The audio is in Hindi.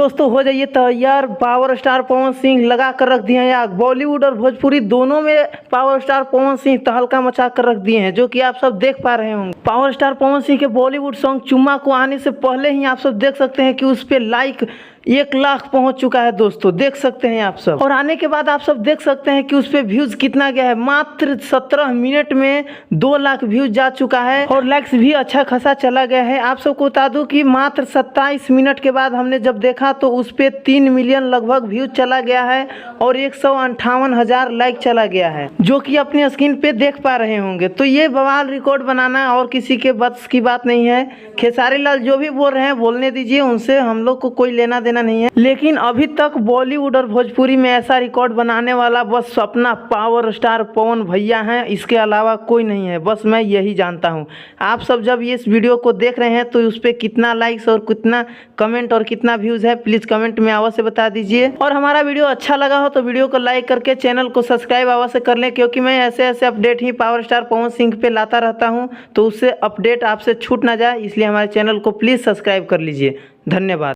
दोस्तों हो जाइए तैयार, पावर स्टार पवन सिंह लगा कर रख दिए हैं आग। बॉलीवुड और भोजपुरी दोनों में पावर स्टार पवन सिंह तहलका मचा कर रख दिए हैं, जो कि आप सब देख पा रहे होंगे। पावर स्टार पवन सिंह के बॉलीवुड सॉन्ग चुम्मा को आने से पहले ही आप सब देख सकते हैं कि उस पे लाइक 1 लाख पहुंच चुका है दोस्तों, देख सकते हैं आप सब। और आने के बाद आप सब देख सकते हैं कि उस पे व्यूज कितना गया है। मात्र 17 मिनट में 2 लाख व्यूज जा चुका है और लाइक्स भी अच्छा खासा चला गया है। आप सबको बता दूं कि मात्र 27 मिनट के बाद हमने जब देखा तो उस पे 3 मिलियन लगभग व्यूज चला गया है और 158,000 लाइक चला गया है, जो कि अपने स्क्रीन पे देख पा रहे होंगे। तो ये बवाल रिकॉर्ड बनाना और किसी के बस की बात नहीं है। खेसारी लाल जो भी बोल रहे हैं बोलने दीजिए, उनसे हम लोग को कोई लेना देना नहीं है। लेकिन अभी तक बॉलीवुड और भोजपुरी में ऐसा रिकॉर्ड बनाने वाला बस अपना पावर स्टार पवन भैया हैं, इसके अलावा कोई नहीं है। बस मैं यही जानता हूं। आप सब जब ये इस वीडियो को देख रहे हैं तो उस पर कितना लाइक्स और कितना कमेंट और कितना व्यूज है, प्लीज कमेंट में अवश्य बता दीजिए। और हमारा वीडियो अच्छा लगा हो तो वीडियो को लाइक करके चैनल को सब्सक्राइब अवश्य कर लें, क्योंकि मैं ऐसे ऐसे अपडेट ही पावर स्टार पवन सिंह पे लाता रहता हूं, तो उससे अपडेट आपसे छूट ना जाए, इसलिए हमारे चैनल को प्लीज सब्सक्राइब कर लीजिए। धन्यवाद।